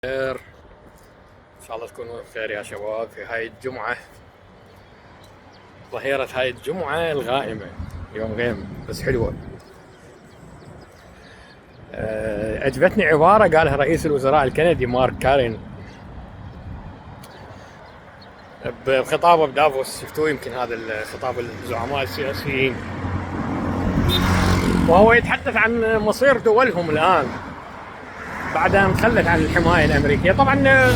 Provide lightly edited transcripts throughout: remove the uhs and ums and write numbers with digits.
خير، ان شاء الله تكونون بخير يا شباب. في هاي الجمعة، ظهيرة هاي الجمعة الغائمة، يوم غيم بس حلوة. عجبتني عبارة قالها رئيس الوزراء الكندي مارك كارين بخطابه بدافوس. شفتوه يمكن هذا الخطاب الزعماء السياسيين، وهو يتحدث عن مصير دولهم الآن بعد أن تخلت عن الحماية الأمريكية. طبعا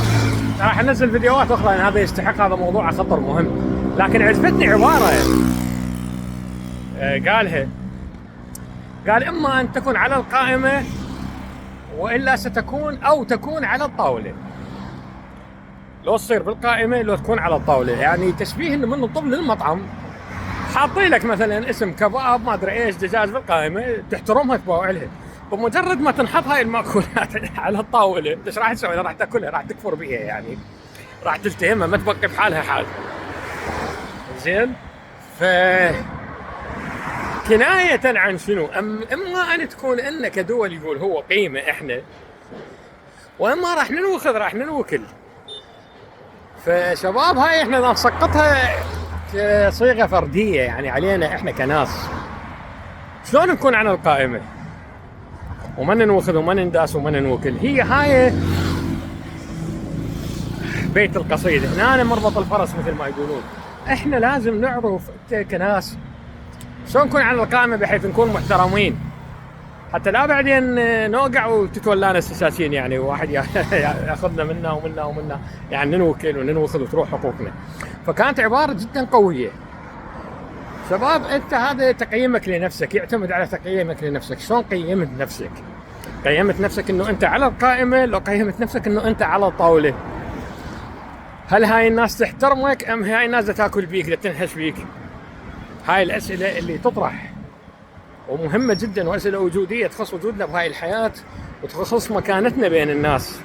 راح انزل فيديوهات اخرى لان هذا يستحق، هذا موضوع خطر مهم. لكن عجبتني عباره قالها، قال اما ان تكون على القائمه والا تكون على الطاوله. لو تصير بالقائمه لو تكون على الطاوله، يعني تشبيه انه من طب للمطعم حاطين لك مثلا اسم كباب ما ادري ايش دجاج بالقائمه، تحترمها تباوع لها. بمجرد ما تنحط هاي المأكولات على الطاوله ايش راح تسوي؟ راح تاكلها، راح تكفر بيها، يعني راح تلتهمها، ما تبقى بحالها حال. زين، ف كناية عن شنو؟ اما ان تكون لنا كدول يقول هو قيمة احنا، واما راح ننوكل. فشباب هاي احنا نسقطها كصيغة فردية، يعني علينا احنا كناس. شلون نكون على القائمة وما ننوخذ وما ننداس وما ننوكل؟ هي هاي بيت القصيدة، هنا مربط الفرس مثل ما يقولون. احنا لازم نعرف كناس شلون نكون على القائمة بحيث نكون محترمين، حتى لا بعدين نوقع وتتولانا السياسيين، يعني واحد ياخذنا منا ومنا، يعني ننوكل وننوخذ وتروح حقوقنا. فكانت عبارة جدا قوية. شباب انت هذا تقييمك لنفسك، يعتمد على تقييمك لنفسك. شلون قيمت نفسك؟ قيمت نفسك انه انت على القائمة، لو قيمت نفسك انه انت على الطاولة؟ هل هاي الناس تحترمك ام هاي الناس تاكل بيك تنحش بيك؟ هاي الاسئلة اللي تطرح ومهمة جدا، واسئلة وجودية تخص وجودنا بهاي الحياة وتخص مكانتنا بين الناس.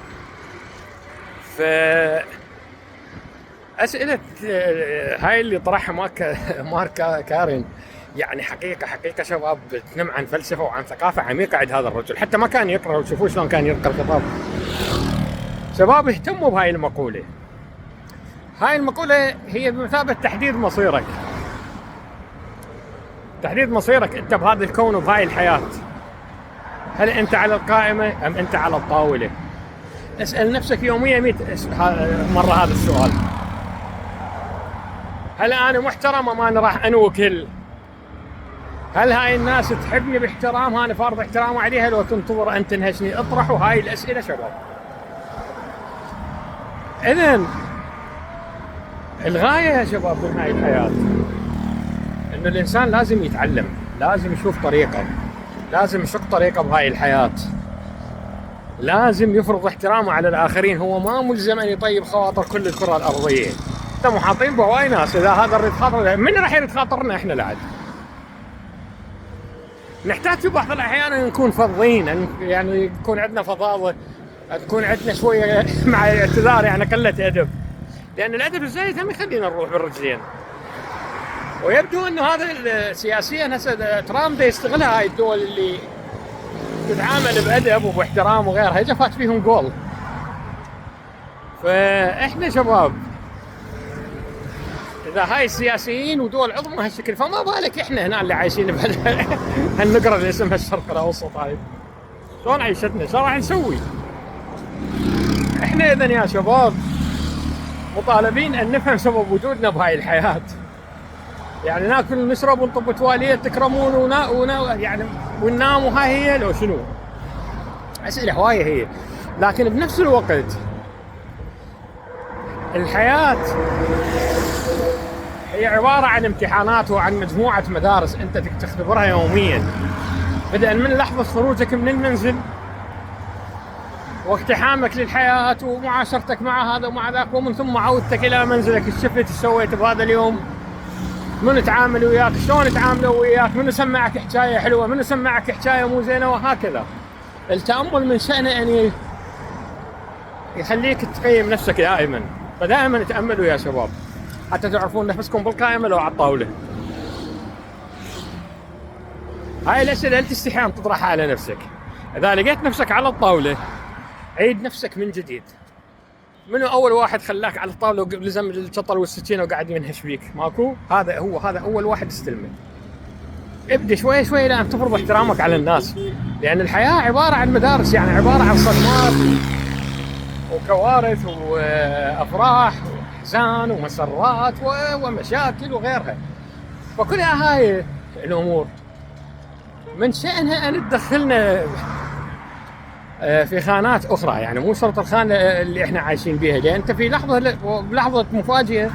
أسئلة هاي اللي طرحها مارك كارين، يعني حقيقة شباب تنم عن فلسفة وعن ثقافة عميقة عند هذا الرجل. حتى ما كان يقرأ، وشوفوا شلون كان يلقى الخطاب. شباب اهتموا بهاي المقولة. هاي المقولة هي بمثابة تحديد مصيرك. تحديد مصيرك انت بهذا الكون وبهاي الحياة. هل انت على القائمة ام انت على الطاولة؟ اسأل نفسك يوميا 100 مرة هذا السؤال. هل انا محترم ام انا راح انوكل؟ هل هاي الناس تحبني باحترام؟ انا فارض احترام عليها لو تنتظر ان تنهشني؟ اطرحوا هاي الاسئلة شباب. اذن الغاية يا شباب من هاي الحياة انه الانسان لازم يتعلم، لازم يشوف طريقه، لازم يشق طريقه بهاي الحياة، لازم يفرض احترامه على الاخرين. هو ما ملزم ان يطيب خواطر كل الكرة الارضية. انت محاطين بهواي ناس، اذا هذا الريد خاطر من راح يريد خاطرنا احنا لعد؟ نحتاج في بعض الاحيان نكون فظين، يعني يكون عندنا فظاظة، تكون عندنا شوية مع الاعتذار يعني قلة ادب، لان الادب الزايد هم يخلينا نروح بالرجلين. ويبدو انه هذا السياسيين هسه ترامب يستغلها، هاي الدول اللي تتعامل بادب وباحترام وغيرها، جفت فيهم جول. فاحنا شباب اذا هاي السياسيين ودول عظمى هالشكل، فما بالك احنا هنا اللي عايشين بهالنقره اللي اسمها الشرق الاوسط. هاي شلون عيشتنا؟ شو راح نسوي؟ احنا اذا يا شباب مطالبين ان نفهم سبب وجودنا بهاي الحياه. يعني ناكل ونشرب ونطب تواليت تكرمون يعني وننام، وهاي هي لو شنو؟ اسئله هوايه هي. لكن بنفس الوقت الحياه هي عباره عن امتحانات وعن مجموعه مدارس انت تختبرها يوميا، بدءا من لحظه خروجك من المنزل واقتحامك للحياه ومعاشرتك مع هذا ومع ذاك، ومن ثم عودتك الى منزلك. ايش شفت؟ ايش سويت بهذا اليوم؟ من تعامل وياك؟ شلون تعاملوا وياك؟ من سمعك حكايه حلوه؟ من سمعك حكايه مو زينه؟ وهكذا. التامل من شأنه ان يخليك تقيم نفسك دائما. فدائما تاملوا يا شباب حتى تعرفون نفسكم بالقائمه لو على الطاوله. هاي الاسئله انت تستحي ان تطرحها على نفسك. اذا لقيت نفسك على الطاوله عيد نفسك من جديد. منو اول واحد خلاك على الطاوله ولزم الشطل والسكينه وقاعد ينهش بيك؟ ماكو. هذا اول واحد استلمه. ابدا شوي شوي لان تفرض احترامك على الناس، لان الحياه عباره عن مدارس، يعني عباره عن صدمات وكوارث وافراح واحزان ومسرات ومشاكل وغيرها. فكلها هاي الامور من شأنها ان تدخلنا في خانات اخرى، يعني مو شرط الخانه اللي احنا عايشين بيها، لان انت في لحظه مفاجئه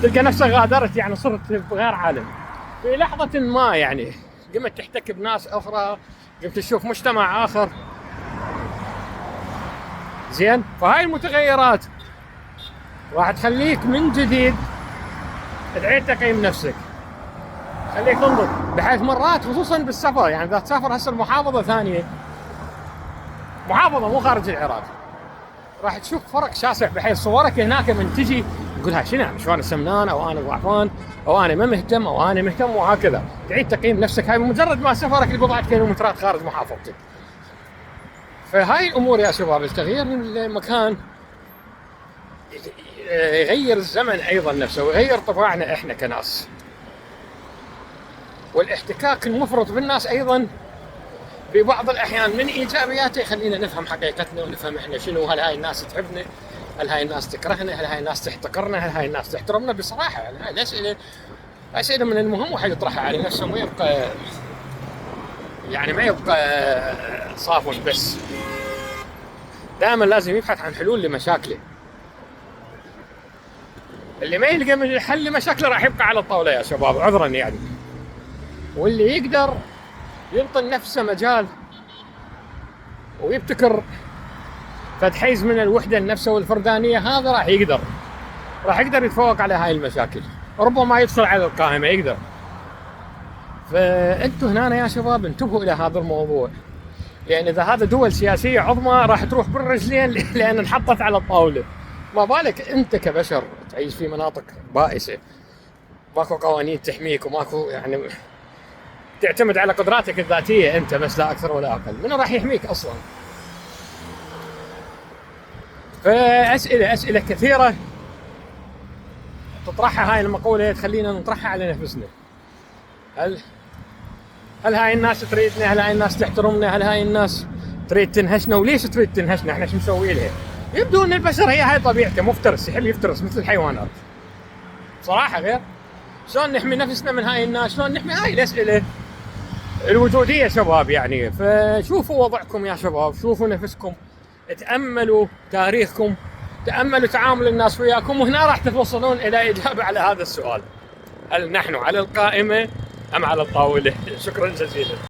تلقى نفسك غادرت، يعني صرت بغير عالم. في لحظه ما يعني قمت تحتك بناس اخرى، قمت تشوف مجتمع اخر. زين، فهاي المتغيرات راح تخليك من جديد تعيد تقييم نفسك، خليك تنظر، بحيث مرات خصوصا بالسفر، يعني اذا تسافر هسه المحافظه ثانيه، محافظه مو خارج العراق، راح تشوف فرق شاسع، بحيث صورك هناك من تجي تقول ها شنو يعني، شو انا سمنان او انا ضعفان او انا ما مهتم او انا مهتم، وهكذا تعيد تقييم نفسك. هاي بمجرد ما سفرك لبضعه كيلومترات خارج محافظتك. فهاي الامور يا شباب، التغيير من المكان يغير الزمن ايضا نفسه، ويغير طباعنا احنا كناس، والاحتكاك المفرط بالناس ايضا في بعض الاحيان من ايجابياته يخلينا نفهم حقيقتنا ونفهم احنا شنو. هل هاي الناس تحبنا؟ هل هاي الناس تكرهنا؟ هل هاي الناس تحتقرنا؟ هل هاي الناس تحترمنا؟ بصراحه يعني هاي الاسئله اسئله من المهم واحد يطرحها على نفسه، ما يبقى يعني ما يبقى صافن بس، دائما لازم يبحث عن حلول لمشاكله. اللي ما يلقى من حل لمشاكله راح يبقى على الطاوله يا شباب، عذرا يعني. واللي يقدر ينطي نفسه مجال ويبتكر فتحيز من الوحده النفسيه والفردانيه، هذا راح يقدر يتفوق على هاي المشاكل، ربما يدخل على القائمه يقدر. فانتوا هنا يا شباب انتبهوا الى هذا الموضوع، لان اذا هذا دول سياسيه عظمى راح تروح بالرجلين لان انحطت على الطاوله. ما بالك انت كبشر تعيش في مناطق بائسه، ماكو قوانين تحميك، وماكو يعني تعتمد على قدراتك الذاتيه انت بس، لا اكثر ولا اقل. من راح يحميك اصلا؟ فاسئله كثيره تطرحها هاي المقوله، تخلينا نطرحها على نفسنا. هل هاي الناس تريدنا؟ هل هاي الناس تحترمنا؟ هل هاي الناس تريد تنهشنا؟ وليش تريد تنهشنا؟ احنا شو مسوي لها؟ يبدو ان البشر هاي طبيعته، مفترس، يحب يفترس مثل الحيوانات. صراحه غير شلون نحمي نفسنا من هاي الناس، شلون نحمي هاي الاسئله الوجوديه شباب يعني. فشوفوا وضعكم يا شباب، شوفوا نفسكم، تأملوا تاريخكم، تأملوا تعامل الناس وياكم، وهنا راح توصلون الى اجابه على هذا السؤال: هل نحن على القائمه ام على الطاوله؟ شكرا جزيلا.